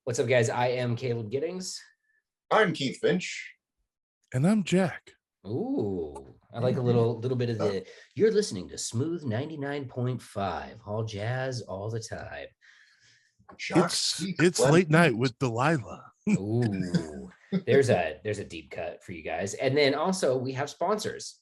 What's up, guys? I am Caleb Giddings. I'm Keith Finch. And I'm Jack. Ooh, I like a little bit of the. You're listening to Smooth 99.5, all jazz, all the time. It's late night with Delilah. Ooh, there's a deep cut for you guys, and then also we have sponsors.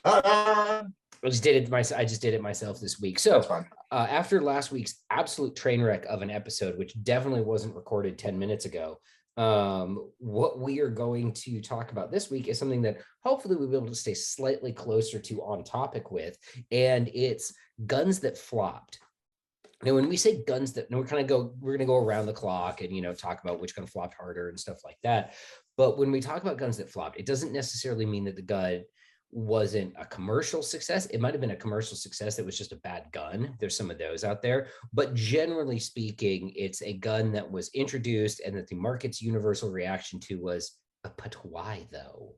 I just did it myself this week. So after last week's absolute train wreck of an episode, which definitely wasn't recorded 10 minutes ago, what we are going to talk about this week is something that hopefully we'll be able to stay slightly closer to on topic with, and it's guns that flopped. Now, when we say guns that, we're going to go around the clock and, talk about which gun flopped harder and stuff like that. But when we talk about guns that flopped, it doesn't necessarily mean that the gun wasn't a commercial success. It might have been a commercial success that was just a bad gun. There's some of those out there, but generally speaking, it's a gun that was introduced and that the market's universal reaction to was, but why though?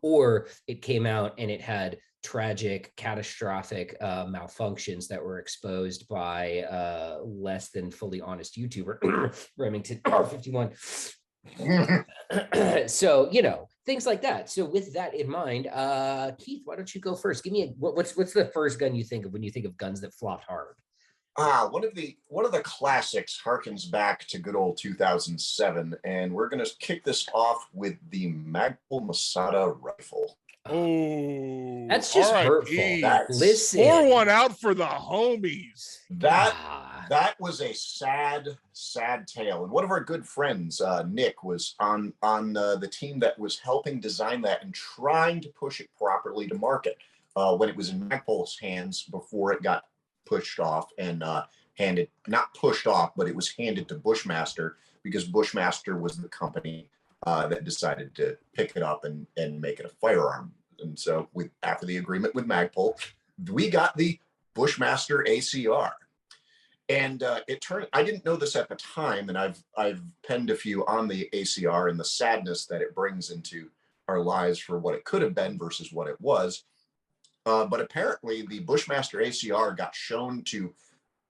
Or it came out and it had tragic, catastrophic malfunctions that were exposed by less than fully honest YouTuber Remington R51. So things like that. So with that in mind, Keith, why don't you go first? Give me what's the first gun you think of when you think of guns that flopped hard? One of the classics harkens back to good old 2007, and we're going to kick this off with the Magpul Masada rifle. Oh, that's just hurtful. Listen, pour one out for the homies. That was a sad tale. And one of our good friends, Nick, was on the team that was helping design that and trying to push it properly to market when it was in Magpul's hands before it got pushed off and not pushed off, but it was handed to Bushmaster because Bushmaster was the company that decided to pick it up and make it a firearm. And so after the agreement with Magpul, we got the Bushmaster ACR. And it turned, I didn't know this at the time, and I've penned a few on the ACR and the sadness that it brings into our lives for what it could have been versus what it was. But apparently the Bushmaster ACR got shown to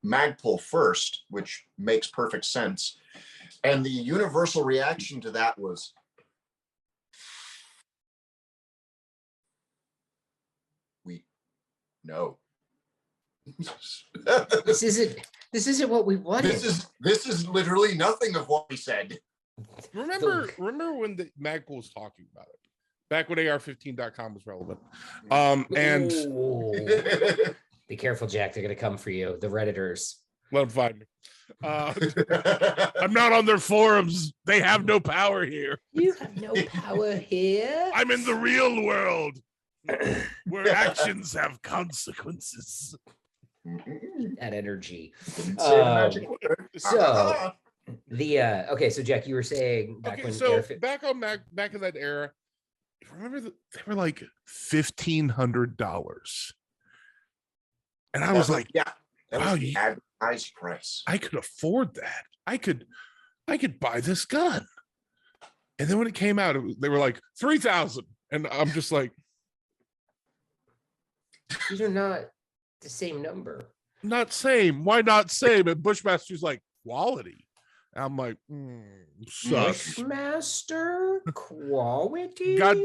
Magpul first, which makes perfect sense. And the universal reaction to that was, no. This isn't what we wanted. This is literally nothing of what we said. Remember when the Magpul was talking about it? Back when AR15.com was relevant. And be careful, Jack. They're gonna come for you. The Redditors. Let them find me. I'm not on their forums. They have no power here. You have no power here. I'm in the real world where actions have consequences. That energy. So okay, so Jack, you were saying back in that era, remember they were like $1,500, and I was like, yeah, that wow, was the advertised price. I could afford that. I could buy this gun. And then when it came out, they were like 3,000, and I'm just like, these are not the same number. Not same. Why not same? And Bushmaster's like, quality. And I'm like, Bushmaster quality. Got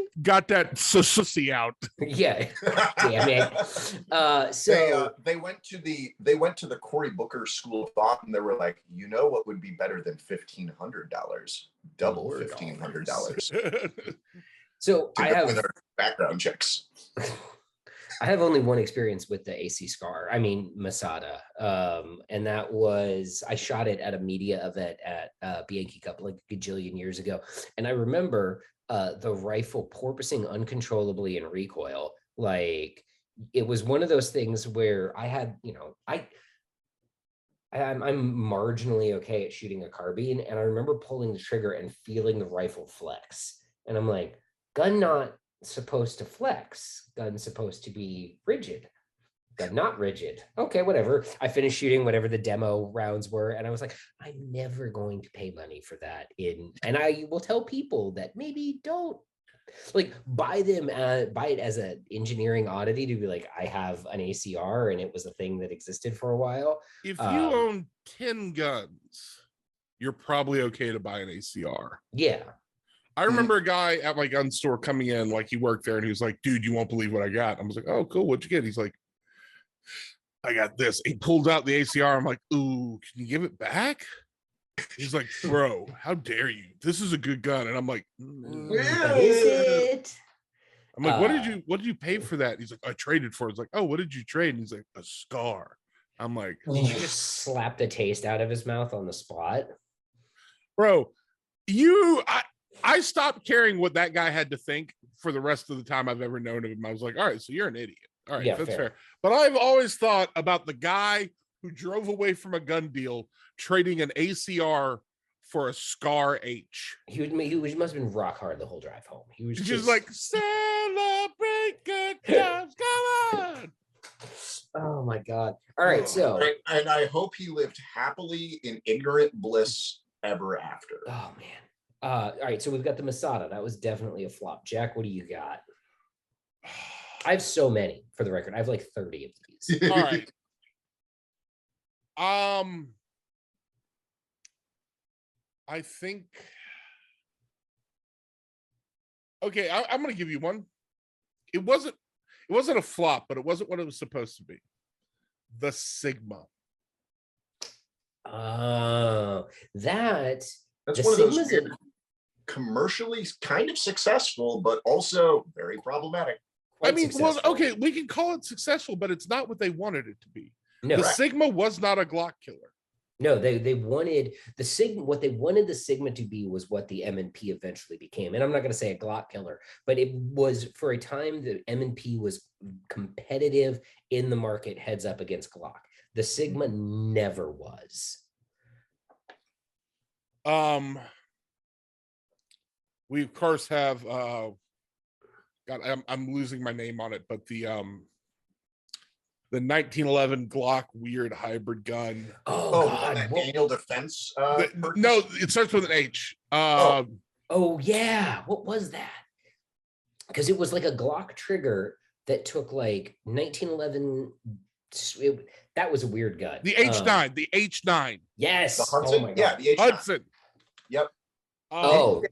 that sussy out. Yeah, damn it. So they went to the Cory Booker School of Thought, and they were like, what would be better than $1,500? Double $1,500. So I have with our background checks. I have only one experience with the AC Scar. I mean, Masada. And that was, I shot it at a media event at Bianchi Cup like a gajillion years ago. And I remember the rifle porpoising uncontrollably in recoil. Like, it was one of those things where I had, I'm marginally okay at shooting a carbine. And I remember pulling the trigger and feeling the rifle flex. And I'm like, gun not supposed to flex, gun's supposed to be rigid, gun not rigid. Okay, whatever. I finished shooting whatever the demo rounds were, and I was like, I'm never going to pay money for that. And I will tell people that maybe don't Like buy it as an engineering oddity to be like, I have an ACR and it was a thing that existed for a while. If you own 10 guns, you're probably okay to buy an ACR. Yeah. I remember a guy at my gun store coming in, like he worked there, and he was like, dude, you won't believe what I got. I was like, oh, cool. What'd you get? He's like, I got this. He pulled out the ACR. I'm like, ooh, can you give it back? He's like, bro, how dare you? This is a good gun. And I'm like, Is it? I'm like, what did you pay for that? He's like, I traded for it. It's like, oh, what did you trade? And he's like, a scar. I'm like, did you just slap the taste out of his mouth on the spot? Bro, I stopped caring what that guy had to think for the rest of the time I've ever known of him. I was like, all right, so you're an idiot. All right, yeah, that's fair. But I've always thought about the guy who drove away from a gun deal trading an ACR for a Scar H. He must have been rock hard the whole drive home. He was just like, celebrate good times, come on. Oh my God. All right, so. And I hope he lived happily in ignorant bliss ever after. Oh man. All right, so we've got the Masada. That was definitely a flop. Jack, what do you got? I have so many, for the record. I have like 30 of these. All right. I think. Okay, I'm going to give you one. It wasn't a flop, but it wasn't what it was supposed to be. The Sigma. That's one of those commercially kind of successful, but also very problematic. I mean, well, okay, we can call it successful, but it's not what they wanted it to be. No, the Sigma was not a Glock killer. No, they wanted the Sigma. What they wanted the Sigma to be was what the M&P eventually became. And I'm not going to say a Glock killer, but it was for a time the M&P was competitive in the market, heads up against Glock. The Sigma never was. We of course have God, I'm losing my name on it, but the 1911 Glock weird hybrid gun. Oh God, that Daniel Defense. No, it starts with an H. Oh yeah, what was that? Because it was like a Glock trigger that took like 1911. That was a weird gun. The H9. The H9. Yes. The Hudson. Oh my God. Yeah, the H9. Hudson. Yep. You're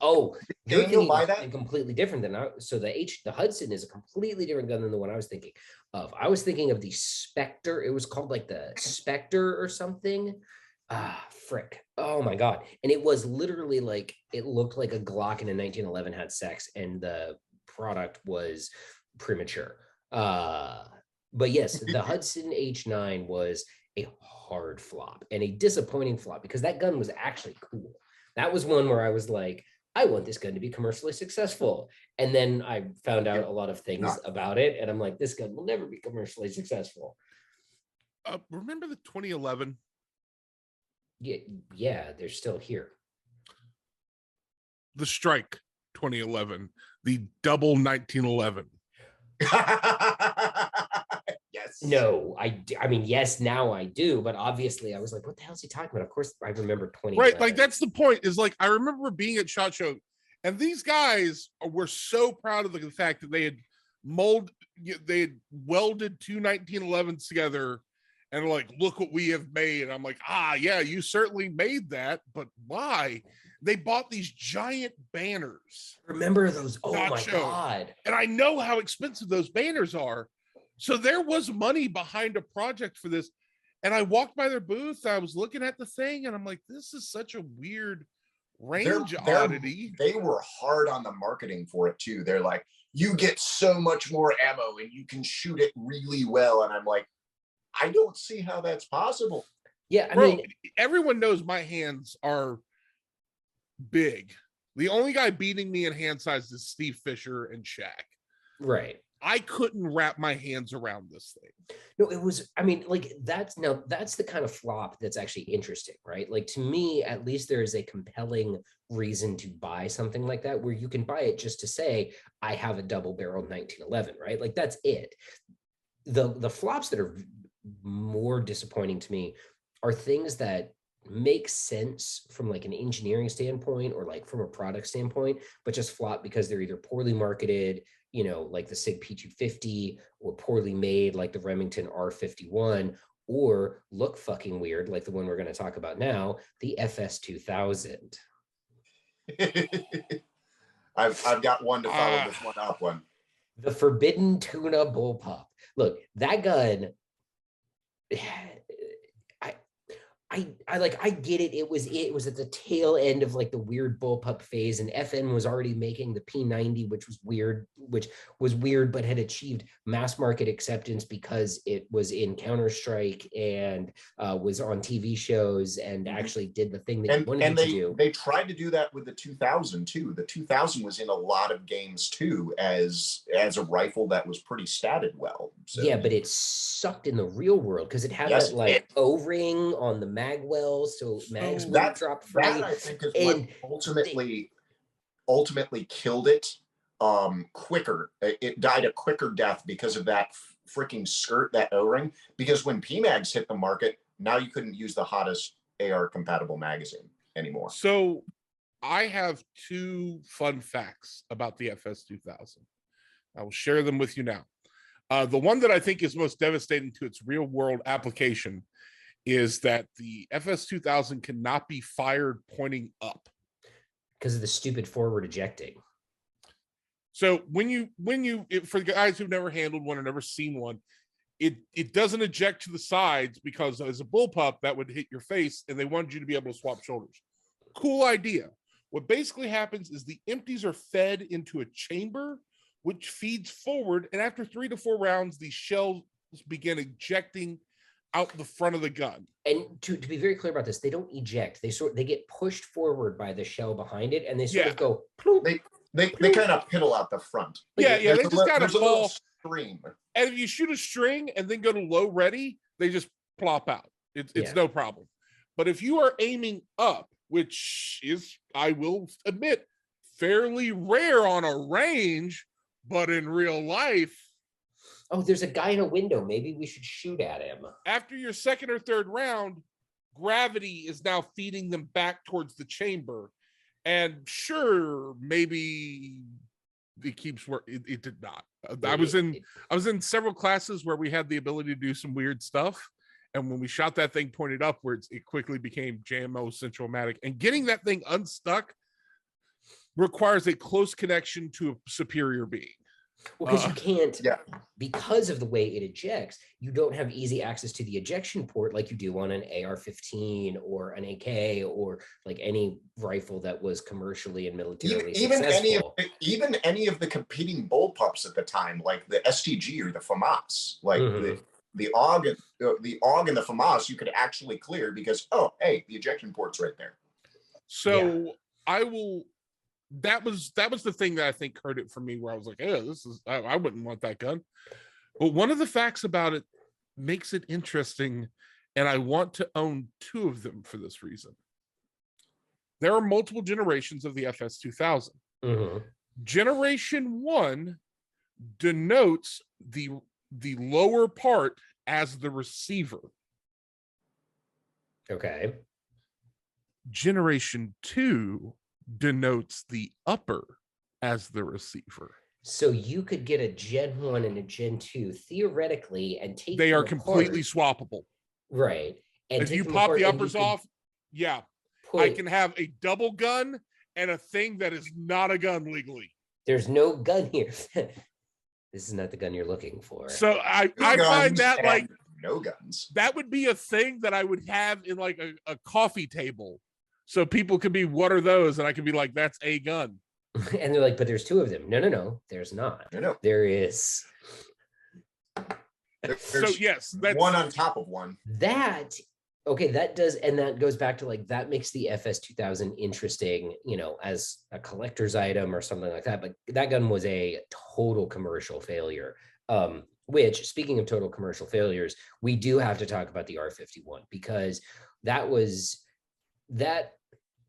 thinking buy that? Completely different than the Hudson is a completely different gun than the one I was thinking of. I was thinking of the Spectre. It was called like the Spectre or something. Frick. Oh my God. And it was literally like, it looked like a Glock in a 1911 had sex and the product was premature. But yes, the Hudson H9 was a hard flop and a disappointing flop because that gun was actually cool. That was one where I was like, I want this gun to be commercially successful. And then I found out a lot of things about it. And I'm like, this gun will never be commercially successful. Remember the 2011? Yeah, they're still here. The Strike 2011, the double 1911. Yes. No, I mean, yes, now I do, but obviously I was like, what the hell is he talking about? Of course, I remember 20. Right, like that's the point, is like, I remember being at SHOT Show, and these guys were so proud of the fact that they had welded two 1911s together, and like, look what we have made. And I'm like, yeah, you certainly made that, but why? They bought these giant banners. Remember those? Oh my God. And I know how expensive those banners are. So there was money behind a project for this. And I walked by their booth. I was looking at the thing and I'm like, this is such a weird range oddity. They were hard on the marketing for it too. They're like, you get so much more ammo and you can shoot it really well. And I'm like, I don't see how that's possible. Yeah, I mean, everyone knows my hands are big. The only guy beating me in hand size is Steve Fisher and Shaq. Right. I couldn't wrap my hands around this thing. No, it was, I mean, like that's the kind of flop that's actually interesting, right? Like to me, at least there is a compelling reason to buy something like that, where you can buy it just to say, I have a double-barreled 1911, right? Like that's it. The flops that are more disappointing to me are things that makes sense from like an engineering standpoint or like from a product standpoint, but just flop because they're either poorly marketed, you know, like the Sig P250, or poorly made like the Remington R51, or look fucking weird like the one we're going to talk about now, the FS 2000. I've got one to follow this one up one. The Forbidden Tuna Bullpup. Look, that gun, I get it. It was at the tail end of like the weird bullpup phase, and FN was already making the P90, which was weird, but had achieved mass market acceptance because it was in Counter-Strike and was on TV shows and actually did the thing that you wanted to do. They tried to do that with the 2000 too. The 2000 was in a lot of games too as a rifle that was pretty statted well. So. Yeah, but it sucked in the real world because it had that like O-ring on the mag well, so mags would drop free. That I think is what ultimately killed it quicker. It died a quicker death because of that freaking skirt, that O-ring. Because when PMags hit the market, now you couldn't use the hottest AR compatible magazine anymore. So I have two fun facts about the FS 2000. I will share them with you now. The one that I think is most devastating to its real world application is that the FS 2000 cannot be fired pointing up because of the stupid forward ejecting. So for the guys who've never handled one or never seen one, it doesn't eject to the sides because as a bullpup that would hit your face, and they wanted you to be able to swap shoulders. Cool idea. What basically happens is the empties are fed into a chamber which feeds forward, and after 3 to 4 rounds, these shells begin ejecting out the front of the gun. And to be very clear about this, they don't eject. They get pushed forward by the shell behind it, and they sort of go. Plop, they kind of piddle out the front. Yeah, they just kind of fall. Stream. And if you shoot a string and then go to low ready, they just plop out. It's no problem. But if you are aiming up, which is, I will admit, fairly rare on a range, but in real life, oh, there's a guy in a window. Maybe we should shoot at him. After your second or third round, gravity is now feeding them back towards the chamber. And sure, maybe it keeps working. It did not. I was in several classes where we had the ability to do some weird stuff. And when we shot that thing pointed upwards, it quickly became JMO Central-matic. And getting that thing unstuck requires a close connection to a superior being. Well, because you can't, because of the way it ejects, you don't have easy access to the ejection port like you do on an AR-15 or an AK or like any rifle that was commercially and militarily successful. Even any of the competing bullpups at the time, like the STG or the FAMAS, like the AUG and the FAMAS, you could actually clear because, oh, hey, the ejection port's right there. So that was the thing that I think hurt it for me, where I was like, oh, I wouldn't want that gun. But one of the facts about it makes it interesting, and I want to own 2 of them for this reason. There are multiple generations of the FS 2000. Generation 1 denotes the lower part as the receiver. Okay. Generation 2 denotes the upper as the receiver. So you could get a Gen 1 and a Gen 2 theoretically and take they are completely swappable. Right. And if you pop the uppers off, I can have a double gun and a thing that is not a gun legally. There's no gun here. This is not the gun you're looking for. So I find that like no guns. That would be a thing that I would have in like a coffee table. So people could be, what are those? And I could be like, that's a gun. And they're like, but there's 2 of them. No, there's not. No. There is. So yes, that's one on top of one. That does, and that goes back to like, that makes the FS 2000 interesting, as a collector's item or something like that. But that gun was a total commercial failure. Which, speaking of total commercial failures, we do have to talk about the R51, because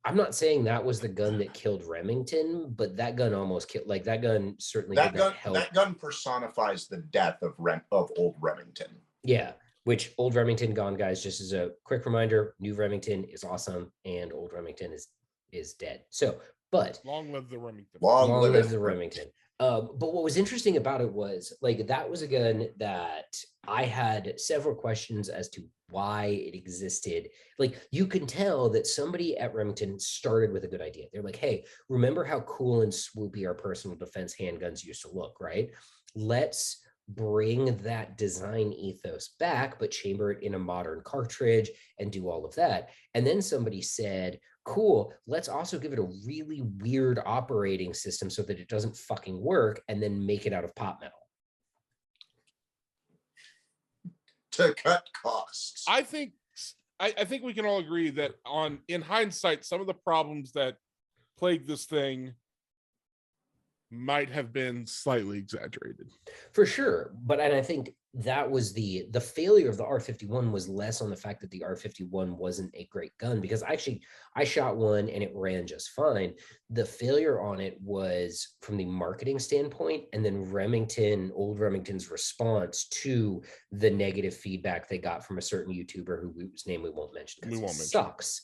I'm not saying that was the gun that killed Remington, but that gun almost killed. Like that gun certainly that gun personifies the death of old Remington. Yeah, which old Remington gone, guys. Just as a quick reminder, new Remington is awesome, and old Remington is dead. So, but long live the Remington. Long live the Remington. But what was interesting about it was like that was a gun that I had several questions as to why it existed. Like you can tell that somebody at Remington started with a good idea. They're like, hey, remember how cool and swoopy our personal defense handguns used to look, right? Let's bring that design ethos back, but chamber it in a modern cartridge and do all of that. And then somebody said, cool, let's also give it a really weird operating system so that it doesn't fucking work, and then make it out of pot metal. To cut costs. I think we can all agree that in hindsight, some of the problems that plagued this thing might have been slightly exaggerated. For sure. But and I think that was the failure of the R51 was less on the fact that the R51 wasn't a great gun, because I shot one and it ran just fine. The failure on it was from the marketing standpoint, and then old Remington's response to the negative feedback they got from a certain YouTuber whose name we won't mention because it sucks.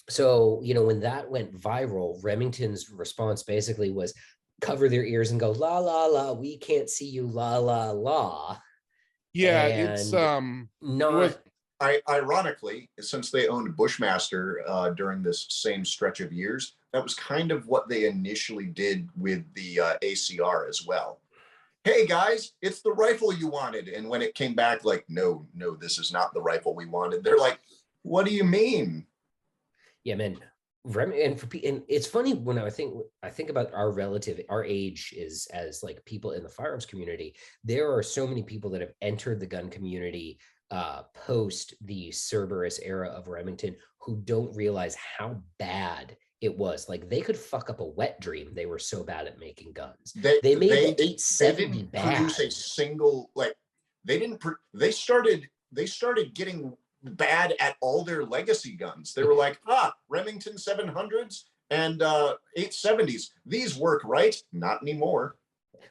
So, when that went viral, Remington's response basically was cover their ears and go, la, la, la, we can't see you, la, la, la. Yeah, and ironically, since they owned Bushmaster during this same stretch of years, that was kind of what they initially did with the ACR as well. Hey guys, it's the rifle you wanted. And when it came back, like, no, this is not the rifle we wanted. They're like, what do you mean? Yeah, man. And it's funny when I think about our age is as like people in the firearms community. There are so many people that have entered the gun community post the Cerberus era of Remington who don't realize how bad it was. Like they could fuck up a wet dream. They were so bad at making guns. They made the 870 bad. Produce a single they started getting bad at all their legacy guns. They were like, Remington 700s and 870s. These work, right? Not anymore.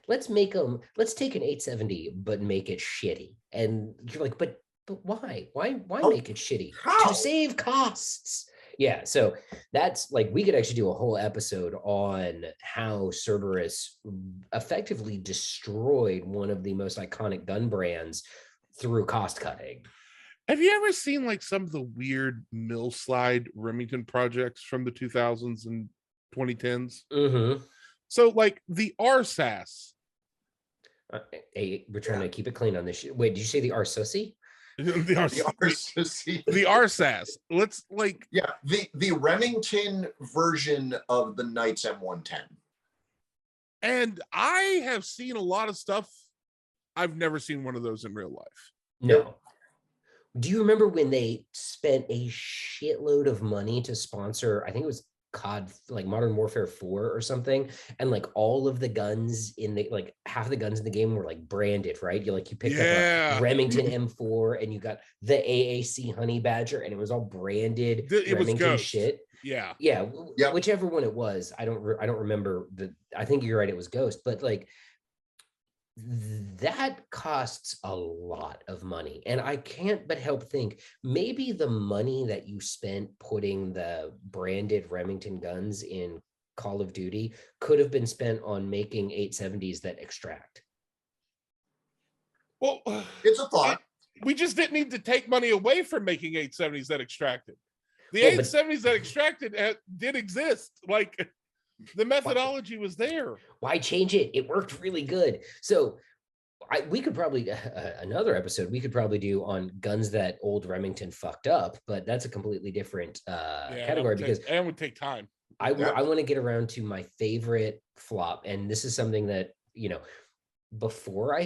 Let's take an 870 but make it shitty. And you're like, but why? Why make it shitty? How? To save costs. Yeah, so that's like we could actually do a whole episode on how Cerberus effectively destroyed one of the most iconic gun brands through cost cutting. Have you ever seen like some of the weird mill slide Remington projects from the 2000s and 2010s? Mm-hmm. So like the RSAS. Hey, we're trying to keep it clean on this shit. Wait, did you say the RSUSI? The RSAS. Let's like the Remington version of the Knights M110. And I have seen a lot of stuff. I've never seen one of those in real life. No. Do you remember when they spent a shitload of money to sponsor, I think it was COD, like Modern Warfare 4 or something, and like all of the guns in the, like half of the guns in the game were like branded, right? You picked up a Remington M4 and you got the AAC Honey Badger and it was all branded Remington shit. Yeah. Whichever one it was, I don't remember. I think you're right, it was Ghost, but like that costs a lot of money. And I can't but help think maybe the money that you spent putting the branded Remington guns in Call of Duty could have been spent on making 870s that extract. Well, it's a thought. We just didn't need to take money away from making 870s that extracted. The 870s that extracted did exist. Like, the methodology was there. Why change it? It worked really good. So we could probably another episode we could probably do on guns that old Remington fucked up, but that's a completely different category because it would take time. I want to get around to my favorite flop, and this is something that before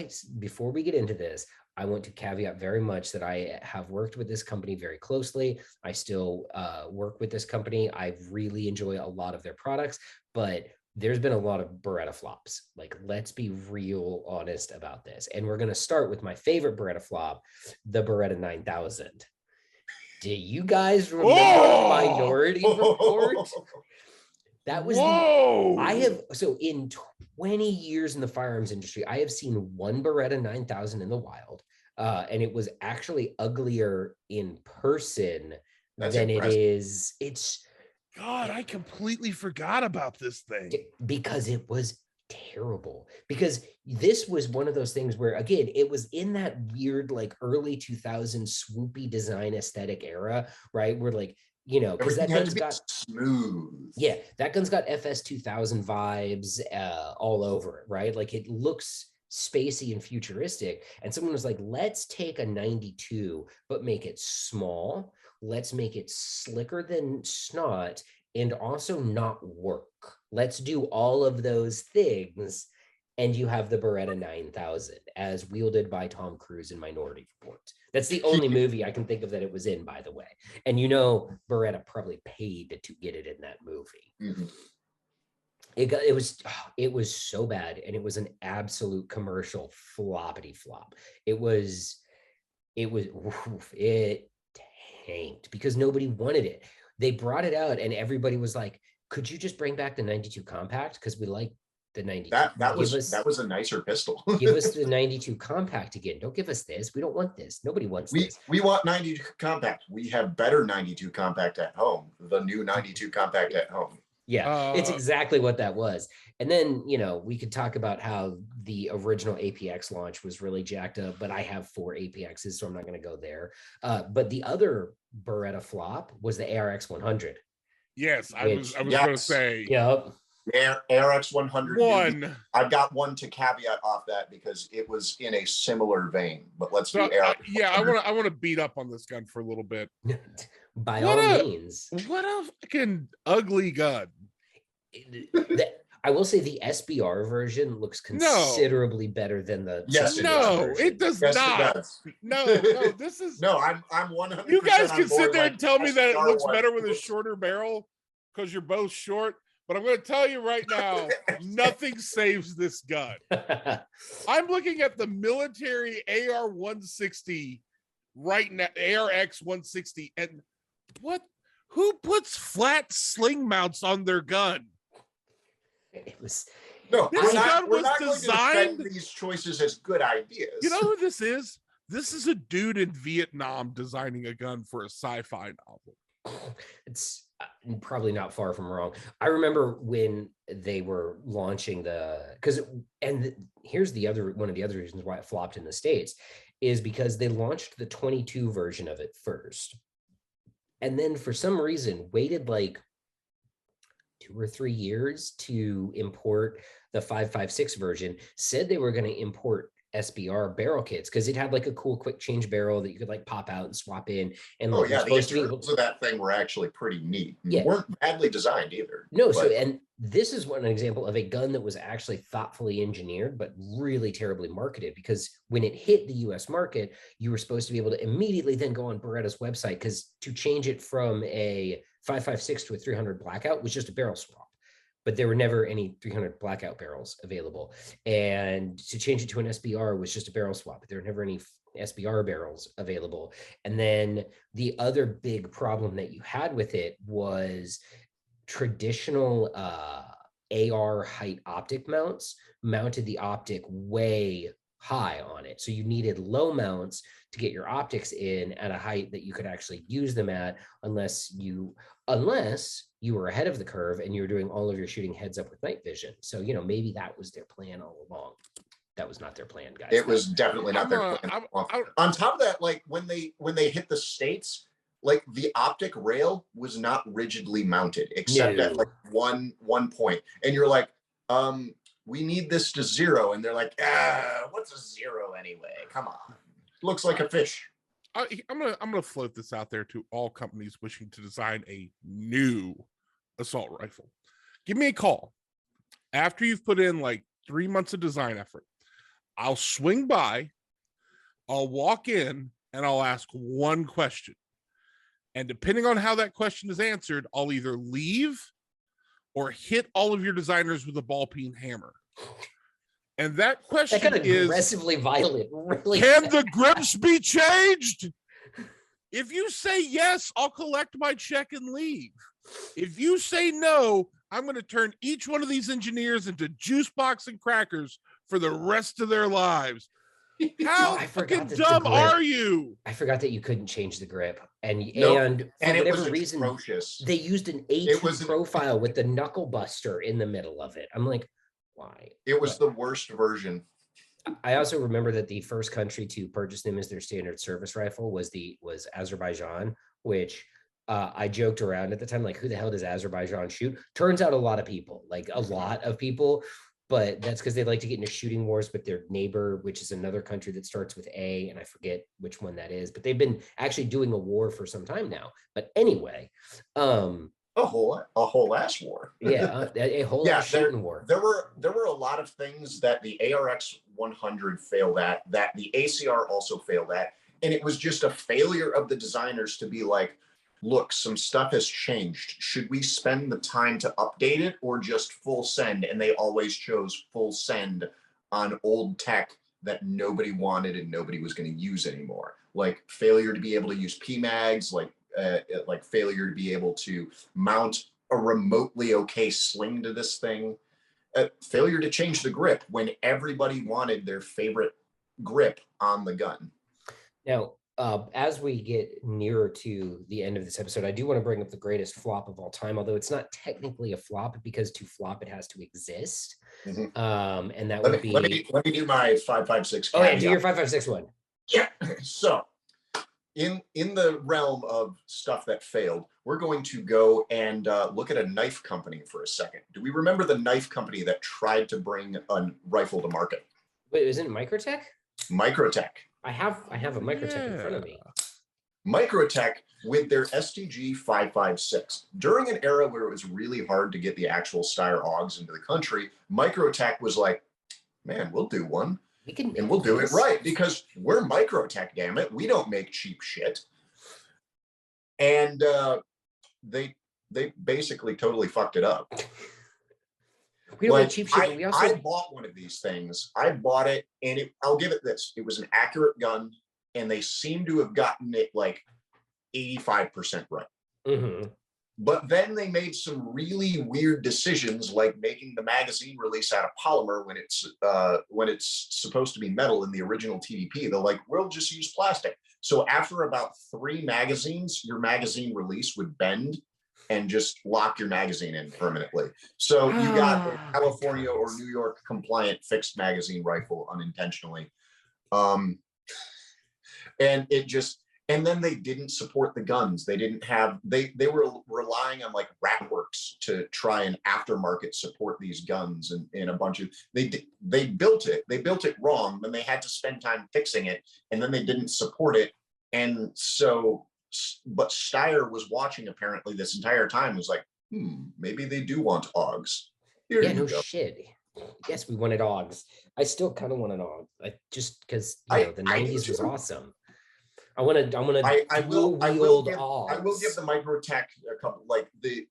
we get into this, I want to caveat very much that I have worked with this company very closely. I still work with this company. I really enjoy a lot of their products, but there's been a lot of Beretta flops. Like, let's be real honest about this. And we're going to start with my favorite Beretta flop, the Beretta 9000. Do you guys remember Minority Report? That was so in 20 years in the firearms industry, I have seen one Beretta 9000 in the wild. And it was actually uglier in person than it is. It's God, I completely forgot about this thing. Because it was terrible. Because this was one of those things where, again, it was in that weird, like early 2000s swoopy design aesthetic era, right? Where like, you know, because that gun's got smooth. Yeah, that gun's got FS 2000 vibes all over it, right? Like it looks spacey and futuristic. And someone was like, let's take a 92, but make it small. Let's make it slicker than snot and also not work. Let's do all of those things. And you have the Beretta 9000 as wielded by Tom Cruise in Minority Report. That's the only movie I can think of that it was in, by the way. And you know, Beretta probably paid to get it in that movie. Mm-hmm. It was so bad, and it was an absolute commercial floppity flop. It tanked because nobody wanted it. They brought it out, and everybody was like, "Could you just bring back the 92 compact? Because we like the 92." That was a nicer pistol. Give us the 92 compact again. Don't give us this. We don't want this. Nobody wants this. We want 92 compact. We have better 92 compact at home. The new 92 compact at home. Yeah, it's exactly what that was. And then, you know, we could talk about how the original APX launch was really jacked up, but I have 4 APXs, so I'm not going to go there. But the other Beretta flop was the ARX 100. Yes, I was going to say. Yep. ARX 100. I've got one to caveat off that because it was in a similar vein. But let's do ARX. I want to beat up on this gun for a little bit. By all means. What a fucking ugly gun. I will say the SBR version looks considerably better than the it does not. It does. No, this is I'm 100%. You guys can sit there and tell me that it looks better with a shorter barrel because you're both short. But I'm going to tell you right now, nothing saves this gun. I'm looking at the military AR 160 right now, ARX 160, and who puts flat sling mounts on their gun? It was we're not going to defend these choices as good ideas. You know who this is? This is a dude in Vietnam designing a gun for a sci-fi novel. It's probably not far from wrong. I remember when they were launching here's the other one of the other reasons why it flopped in the States is because they launched the 22 version of it first. And then for some reason waited like 2 or 3 years to import the 5.56 version, said they were going to import SBR barrel kits because it had like a cool quick change barrel that you could like pop out and swap in. And the internals of that thing were actually pretty neat. Yeah. Weren't badly designed either. No, and this is an example of a gun that was actually thoughtfully engineered, but really terribly marketed because when it hit the US market, you were supposed to be able to immediately then go on Beretta's website because to change it from a 5.56 to a 300 blackout was just a barrel swap. But there were never any 300 blackout barrels available. And to change it to an SBR was just a barrel swap. But there were never any SBR barrels available. And then the other big problem that you had with it was traditional AR height optic mounts mounted the optic way high on it. So you needed low mounts to get your optics in at a height that you could actually use them at unless you were ahead of the curve and you were doing all of your shooting heads up with night vision. So, you know, maybe that was their plan all along. That was not their plan, guys. It was definitely not their plan. On top of that, like when they hit the States, like the optic rail was not rigidly mounted except at like one point. And you're like, we need this to 0. And they're like, what's a 0 anyway? Come on. Looks like a fish. I'm gonna float this out there to all companies wishing to design a new assault rifle. Give me a call after you've put in like 3 months of design effort. I'll swing by, I'll walk in, and I'll ask one question. And depending on how that question is answered, I'll either leave or hit all of your designers with a ball peen hammer. And that question is aggressively violent. Really, can the grips be changed? If you say yes, I'll collect my check and leave. If you say no, I'm going to turn each one of these engineers into juice box and crackers for the rest of their lives. How fucking dumb are you? I forgot that you couldn't change the grip, and nope. for whatever reason, atrocious. They used an A2 profile with the knuckle buster in the middle of it. I'm like, why? It was the worst version. I also remember that the first country to purchase them as their standard service rifle was Azerbaijan, which I joked around at the time, like, who the hell does Azerbaijan shoot? Turns out a lot of people, like a lot of people. But that's because they like to get into shooting wars with their neighbor, which is another country that starts with A, and I forget which one that is. But they've been actually doing a war for some time now. But anyway, a whole ass war. Yeah, a whole ass shooting war. There were a lot of things that the ARX 100 failed at, that the ACR also failed at, and it was just a failure of the designers to be like, look, some stuff has changed. Should we spend the time to update it or just full send? And they always chose full send on old tech that nobody wanted and nobody was going to use anymore. Like failure to be able to use PMags, like failure to be able to mount a remotely okay sling to this thing. Failure to change the grip when everybody wanted their favorite grip on the gun. Now, as we get nearer to the end of this episode, I do want to bring up the greatest flop of all time, although it's not technically a flop because to flop it has to exist. Mm-hmm. And that would be. Let me do my 5.56. Oh yeah, do your 5.56 one. Yeah. So, in the realm of stuff that failed, we're going to go and look at a knife company for a second. Do we remember the knife company that tried to bring a rifle to market? Wait, isn't it Microtech? Microtech. I have a Microtech in front of me. Microtech with their STG 5.56. During an era where it was really hard to get the actual Steyr AUGs into the country, Microtech was like, man, we'll do one. We'll do it right because we're Microtech, damn it. We don't make cheap shit. And they basically totally fucked it up. We don't make cheap shit. I bought one of these things. I bought it, and I'll give it this. It was an accurate gun, and they seem to have gotten it like 85% right. Mm-hmm. But then they made some really weird decisions, like making the magazine release out of polymer when it's supposed to be metal in the original TDP. They're like, we'll just use plastic. So after about 3 magazines, your magazine release would bend and just lock your magazine in permanently. So you got a California or New York compliant fixed magazine rifle unintentionally. And then they didn't support the guns. They didn't have, they were relying on like Ratworks to try and aftermarket support these guns and a bunch of, they built it wrong, then they had to spend time fixing it, and then they didn't support it. And so, but Steyr was watching apparently this entire time, was like, maybe they do want AUGs. Yeah, no shit. Yes, we wanted AUGs. I still kind of want an AUG, just because the 90s was awesome. I will give the Microtech a couple, like the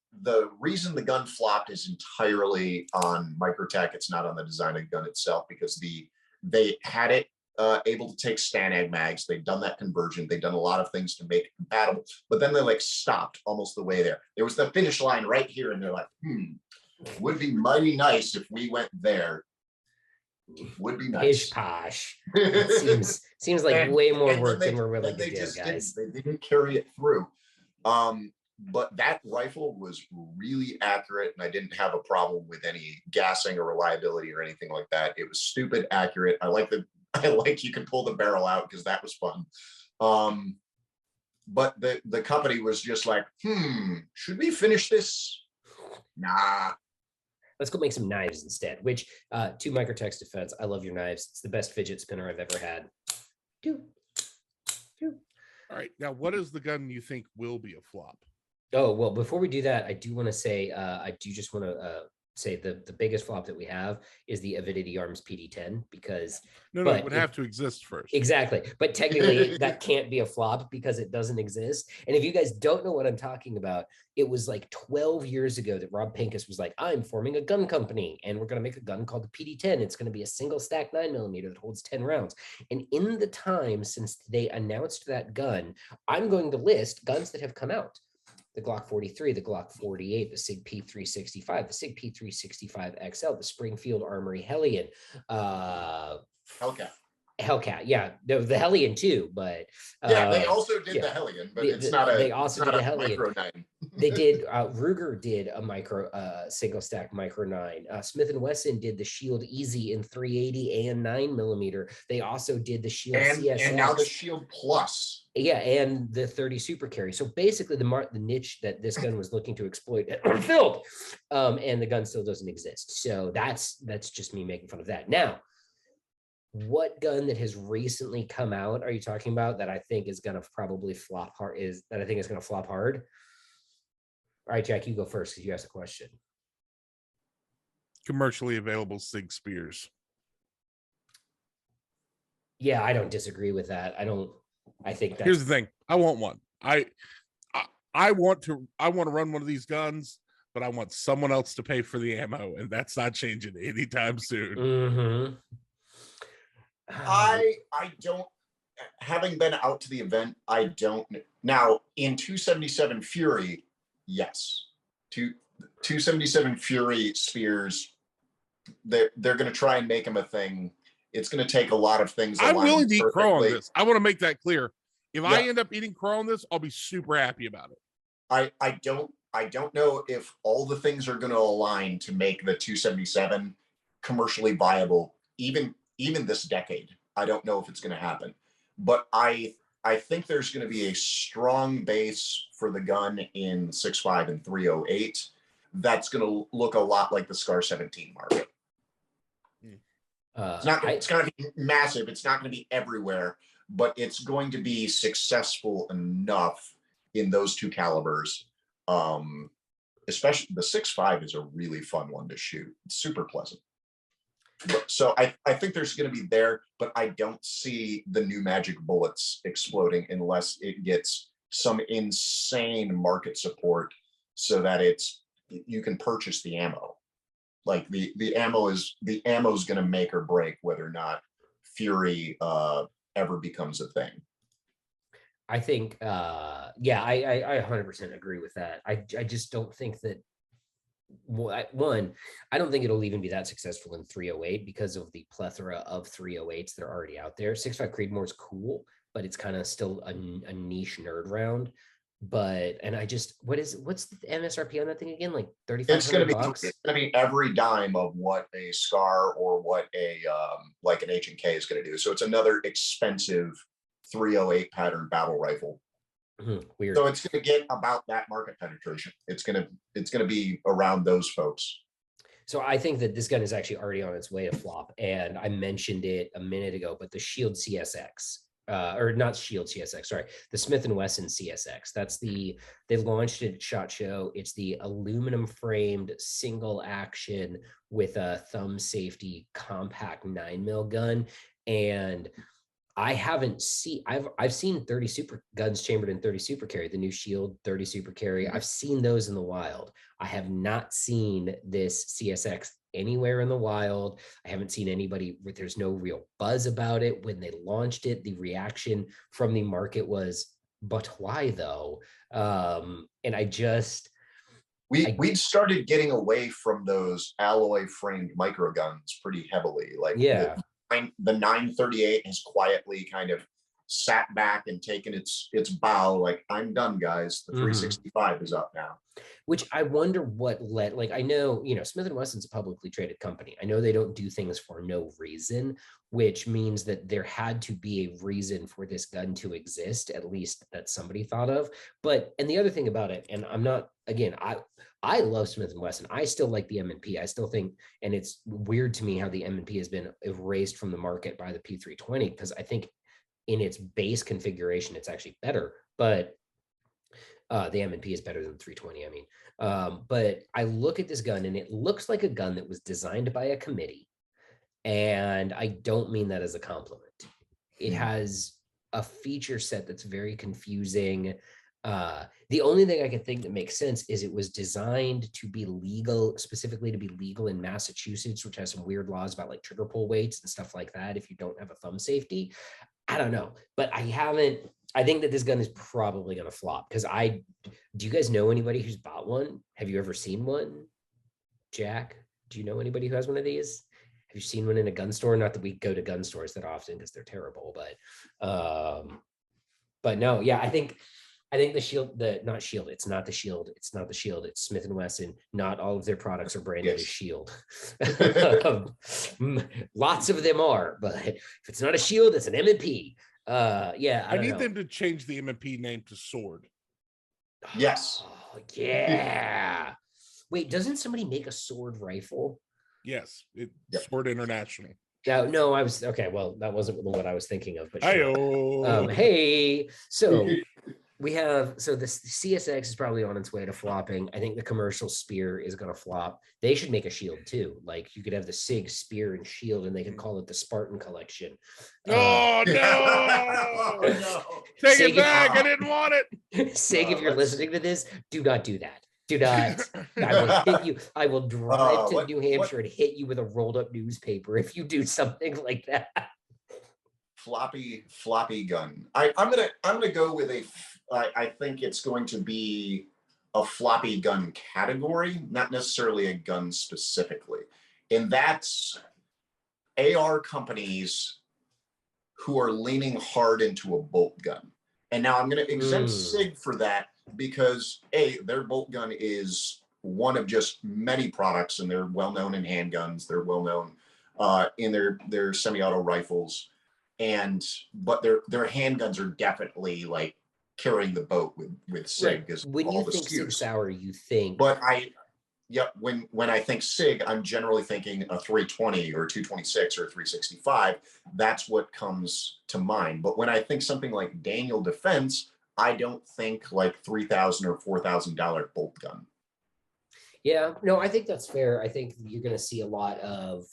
reason the gun flopped is entirely on Microtech. It's not on the design of the gun itself, because they had it able to take STANAG mags. They've done that conversion. They've done a lot of things to make it compatible, but then they like stopped almost the way there. There was the finish line right here, and they're like, would be mighty nice if we went there. Would be nice. Pish posh. It seems like way more work than we're willing to do, guys. They didn't carry it through. But that rifle was really accurate, and I didn't have a problem with any gassing or reliability or anything like that. It was stupid accurate. I like you can pull the barrel out, because that was fun. But the company was just like, should we finish this? Nah. Let's go make some knives instead, which to Microtech's defense, I love your knives. It's the best fidget spinner I've ever had. All right. Now, what is the gun you think will be a flop? Oh, well, before we do that, I do want to say, say the biggest flop that we have is the Avidity Arms PD10, because it would have to exist first. Exactly. But technically that can't be a flop because it doesn't exist. And if you guys don't know what I'm talking about, it was like 12 years ago that Rob Pincus was like, I'm forming a gun company and we're going to make a gun called the PD10. It's going to be a single stack 9mm that holds 10 rounds. And in the time since they announced that gun, I'm going to list guns that have come out. the Glock 43, the Glock 48, the Sig P365, the Sig P365 XL, the Springfield Armory Hellion, Hellcat, yeah, the Hellion too, but they also did the Hellion, but it's not a micro 9. They did Ruger did a micro single stack micro 9. Smith & Wesson did the Shield Easy in 380 and 9mm. They also did the Shield CSX, and now the Shield Plus. Yeah, and the 30 Super Carry. So basically the niche that this gun was looking to exploit filled, and the gun still doesn't exist. So that's just me making fun of that. Now, what gun that has recently come out are you talking about that I think is going to probably flop hard? I think is going to flop hard? All right, Jack, you go first because you asked a question. Commercially available Sig Spears. Yeah, I don't disagree with that. I think here's the thing. I want one. I want to run one of these guns, but I want someone else to pay for the ammo, and that's not changing anytime soon. Mm-hmm. I don't, having been out to the event, I don't. Now, in 277 Fury, yes. 277 Fury Spears, they're going to try and make them a thing. It's going to take a lot of things. I'm willing to eat crow on this. I want to make that clear. If I end up eating crow on this, I'll be super happy about it. I don't know if all the things are going to align to make the 277 commercially viable, even this decade. I don't know if it's going to happen, but I think there's going to be a strong base for the gun in 6.5 and 308 that's going to look a lot like the Scar 17 market. It's going to be massive. It's not going to be everywhere, but it's going to be successful enough in those two calibers. Especially the 6.5 is a really fun one to shoot. It's super pleasant. So I think there's going to be there, but I don't see the new magic bullets exploding unless it gets some insane market support so that you can purchase the ammo. Like the ammo is going to make or break whether or not Fury ever becomes a thing. I think, I 100% agree with that. I just don't think that. One, I don't think it'll even be that successful in 308 because of the plethora of 308s that are already out there. 6.5 Creedmoor is cool, but it's kind of still a niche nerd round. What's the MSRP on that thing again? Like $3,500? It's going to be every dime of what a Scar or what a like an H&K is going to do. So it's another expensive 308 pattern battle rifle. Weird. So it's going to get about that market penetration. It's going to be around those folks. So I think that this gun is actually already on its way to flop, and I mentioned it a minute ago. But the Shield CSX, or not Shield CSX, sorry, the Smith & Wesson CSX. They launched it at SHOT Show. It's the aluminum framed single action with a thumb safety compact 9mm gun, and I've seen 30 super guns chambered in 30 Super Carry, the new Shield 30 Super Carry. I've seen those in the wild. I have not seen this CSX anywhere in the wild. I haven't seen anybody, there's no real buzz about it. When they launched it, the reaction from the market was, but why though? And we started getting away from those alloy framed micro guns pretty heavily. Like the 938 has quietly kind of sat back and taken its bow. Like, I'm done, guys. The 365 is up now. Which I wonder what led. Like, I know, Smith & Wesson's a publicly traded company. I know they don't do things for no reason, which means that there had to be a reason for this gun to exist, at least that somebody thought of. And the other thing about it, and I'm not, again, I love Smith & Wesson. I still like the M&P. I still think, and it's weird to me how the M&P has been erased from the market by the P320, because I think in its base configuration, it's actually better, but the M&P is better than the 320. I mean, but I look at this gun and it looks like a gun that was designed by a committee. And I don't mean that as a compliment. It has a feature set that's very confusing. The only thing I can think that makes sense is it was designed to be legal, specifically to be legal in Massachusetts, which has some weird laws about like trigger pull weights and stuff like that if you don't have a thumb safety. I don't know, but I haven't I think that this gun is probably going to flop because do you guys know anybody who's bought one? Have you ever seen one? Jack, do you know anybody who has one of these? Have you seen one in a gun store? Not that we go to gun stores that often because they're terrible, but no, yeah, I think the Shield, it's not the Shield, it's Smith & Wesson. Not all of their products are branded as Shield. Lots of them are, but if it's not a Shield, it's an M&P. Yeah, I need them to change the M&P name to Sword. Yes. Oh, yeah. Wait, doesn't somebody make a sword rifle? Yes, Sword International. No, I was okay. Well, that wasn't what I was thinking of. But sure. Hey, so we have the CSX is probably on its way to flopping. I think the commercial spear is going to flop. They should make a shield too. Like you could have the Sig spear and shield, and they could call it the Spartan collection. Oh no! Take it back. I didn't want it. Sig, if you're listening to this, do not do that. Do not. I will hit you. I will drive to New Hampshire and hit you with a rolled up newspaper if you do something like that. Floppy gun. I'm gonna go with I think it's going to be a floppy gun category, not necessarily a gun specifically. And that's AR companies who are leaning hard into a bolt gun. And now I'm going to exempt Sig for that because their bolt gun is one of just many products, and they're well known in handguns. They're well known in their semi-auto rifles, but their handguns are definitely like carrying the boat with Sig. Because when you think Sig Sauer, you think. But when I think Sig, I'm generally thinking a 320 or 226 or 365. That's what comes to mind. But when I think something like Daniel Defense, I don't think like $3,000 or $4,000 bolt gun. Yeah, no, I think that's fair. I think you're going to see a lot of.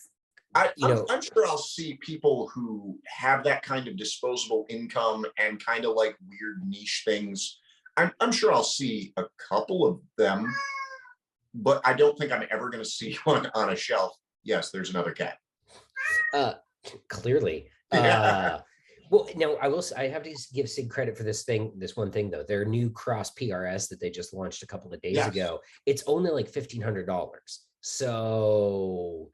I'm sure I'll see people who have that kind of disposable income and kind of like weird niche things. I'm sure I'll see a couple of them, but I don't think I'm ever going to see one on a shelf. Yes, there's another cat. Clearly. Well, now I have to give Sig credit for this one thing though. Their new Cross PRS that they just launched a couple of days ago, it's only like $1,500. So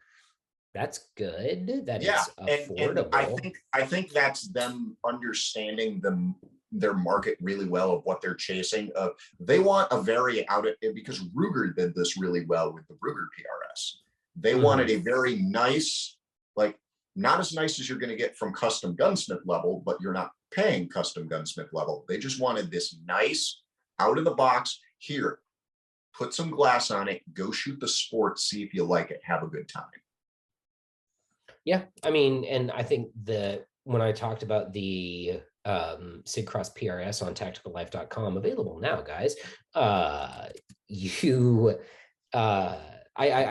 that's good. That is affordable. And I think that's them understanding their market really well of what they're chasing. They want a very because Ruger did this really well with the Ruger PRS. They wanted a very nice, like not as nice as you're going to get from custom gunsmith level, but you're not paying custom gunsmith level. They just wanted this nice out of the box. Here, put some glass on it, go shoot the sport, see if you like it, have a good time. Yeah, I mean, and I think when I talked about the Sig Cross PRS on tacticallife.com, available now, guys, I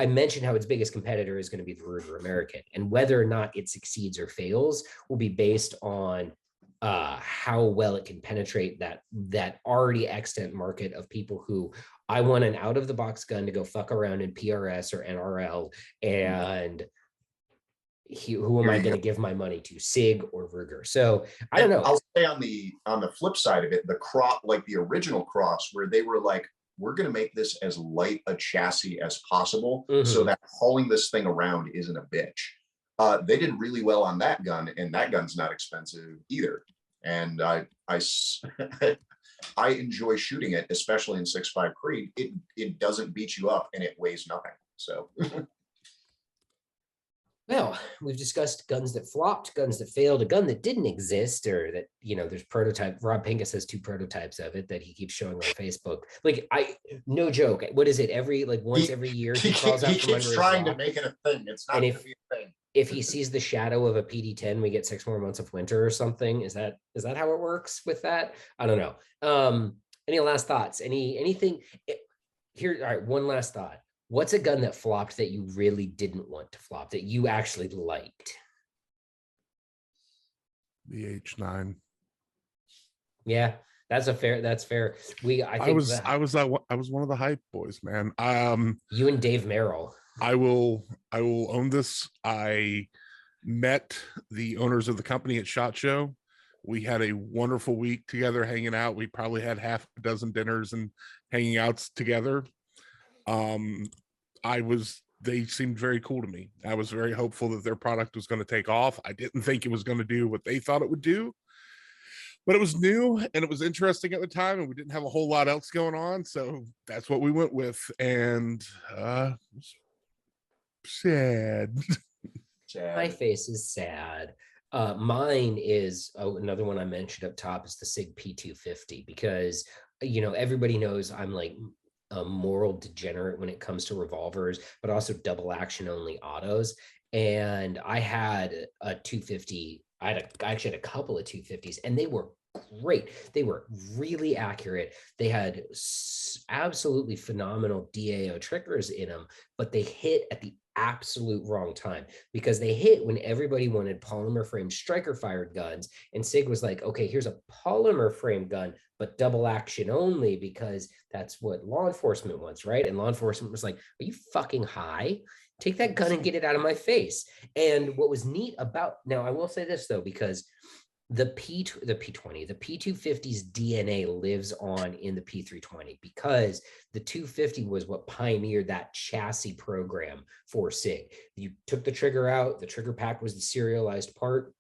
mentioned how its biggest competitor is going to be the Ruger American, and whether or not it succeeds or fails will be based on how well it can penetrate that already extant market of people who I want an out of the box gun to go fuck around in PRS or NRL, and who am I going to give my money to, Sig or Ruger? So I don't know. I'll say on the flip side of it, the Cross, like the original Cross, where they were like, we're going to make this as light a chassis as possible so that hauling this thing around isn't a bitch. They did really well on that gun, and that gun's not expensive either. And I enjoy shooting it, especially in 6.5 Creed. It doesn't beat you up, and it weighs nothing. So. Well, we've discussed guns that flopped, guns that failed, a gun that didn't exist, or that, there's prototype. Rob Pincus has 2 prototypes of it that he keeps showing on Facebook. Like, no joke. What is it? Once every year he crawls out from under his trying rock. To make it a thing. It's not going to be a thing. If he sees the shadow of a PD-10, we get 6 more months of winter or something. Is that how it works with that? I don't know. Any last thoughts? Anything here? All right. One last thought. What's a gun that flopped that you really didn't want to flop, that you actually liked? The H9. Yeah, that's fair. I was one of the hype boys, man. You and Dave Merrill. I will own this. I met the owners of the company at SHOT Show We had a wonderful week together hanging out. We probably had half a dozen dinners and hanging out together. They seemed very cool to me. I was very hopeful that their product was going to take off. I didn't think it was going to do what they thought it would do, but it was new and it was interesting at the time, and we didn't have a whole lot else going on. So that's what we went with. And sad. My face is sad. Mine is another one I mentioned up top is the Sig P250, because everybody knows I'm like a moral degenerate when it comes to revolvers, but also double action only autos. And I had a 250. I actually had a couple of 250s, and they were great. They were really accurate. They had absolutely phenomenal DAO triggers in them, but they hit at the absolute wrong time, because they hit when everybody wanted polymer frame striker fired guns, and Sig was like, okay, here's a polymer frame gun but double action only, because that's what law enforcement wants, right? And law enforcement was like, are you fucking high? Take that gun and get it out of my face. And what was neat about, now I will say this though, because the P250's DNA lives on in the P320, because the 250 was what pioneered that chassis program for Sig. You took the trigger out, the trigger pack was the serialized part.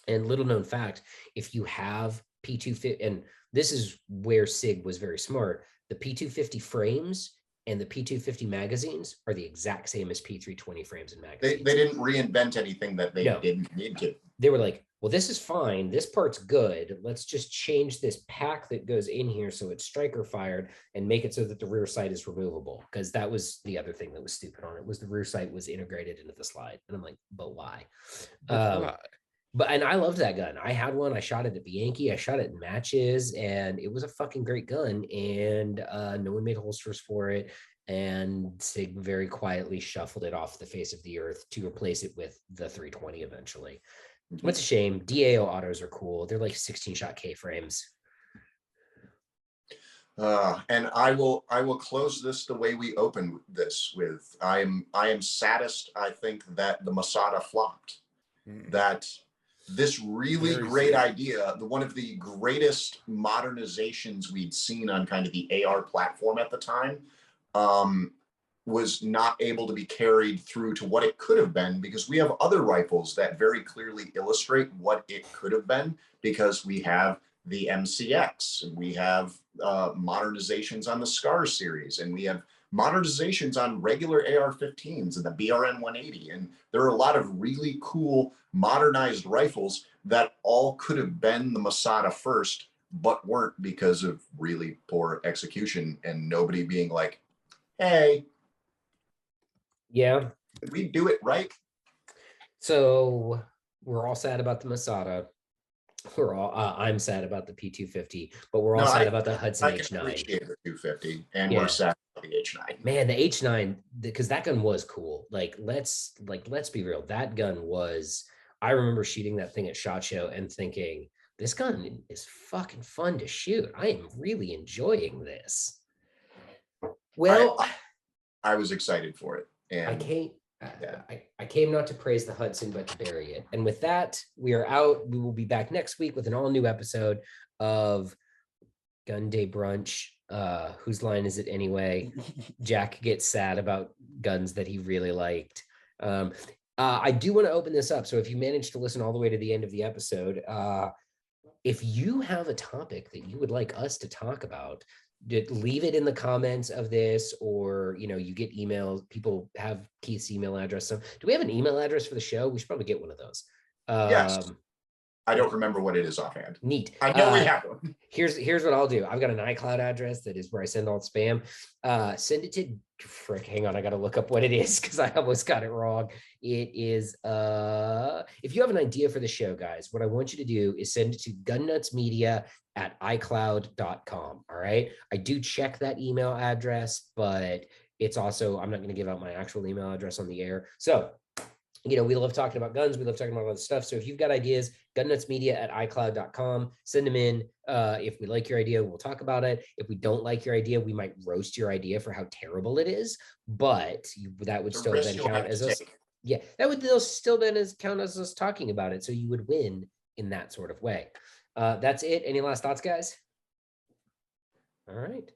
And little known fact, if you have P250, and this is where Sig was very smart, the P250 frames and the P250 magazines are the exact same as P320 frames and magazines. They didn't reinvent anything that they didn't need to. They were like, well, this is fine. This part's good. Let's just change this pack that goes in here so it's striker fired and make it so that the rear sight is removable. Because that was the other thing that was stupid on it, was the rear sight was integrated into the slide. And I'm like, but why? And I loved that gun. I had one. I shot it at Bianchi. I shot it in matches, and it was a fucking great gun. And no one made holsters for it. And Sig very quietly shuffled it off the face of the earth to replace it with the 320 eventually. What's a shame. DAO autos are cool. They're like 16-shot K frames. And I will close this the way we opened this with. I am saddest, I think, that the Masada flopped. That this really great idea, one of the greatest modernizations we'd seen on kind of the AR platform at the time, was not able to be carried through to what it could have been, because we have other rifles that very clearly illustrate what it could have been, because we have the MCX, and we have modernizations on the SCAR series, and we have modernizations on regular AR-15s and the BRN 180. And there are a lot of really cool modernized rifles that all could have been the Masada first, but weren't, because of really poor execution and nobody being like, hey, yeah, did we do it right? So we're all sad about the Masada. We're all I'm sad about the P250, but we're all sad about the Hudson H9. I appreciate the 250, and we're sad about the H9. Man, the H9, because that gun was cool. Let's be real. That gun was. I remember shooting that thing at SHOT Show and thinking, this gun is fucking fun to shoot. I am really enjoying this. Well, I was excited for it, and I came not to praise the Hudson, but to bury it. And with that, we are out. We will be back next week with an all-new episode of Gunday Brunch. Whose line is it anyway? Jack gets sad about guns that he really liked. I do want to open this up. So if you managed to listen all the way to the end of the episode, if you have a topic that you would like us to talk about, leave it in the comments of this, or you get emails. People have Keith's email address. So do we have an email address for the show? We should probably get one of those. Yes. I don't remember what it is offhand. Neat. I know we have one. Here's what I'll do. I've got an iCloud address that is where I send all the spam. Send it to hang on, I gotta look up what it is, because I almost got it wrong. It is if you have an idea for the show, guys, what I want you to do is send it to gunnutsmedia@icloud.com. All right. I do check that email address, but it's also, I'm not going to give out my actual email address on the air. So we love talking about guns. We love talking about other stuff. So if you've got ideas, gunnutsmedia@icloud.com, send them in. If we like your idea, we'll talk about it. If we don't like your idea, we might roast your idea for how terrible it is, but that would still then count as us. Yeah, that would still then count as us talking about it. So you would win in that sort of way. That's it. Any last thoughts, guys? All right.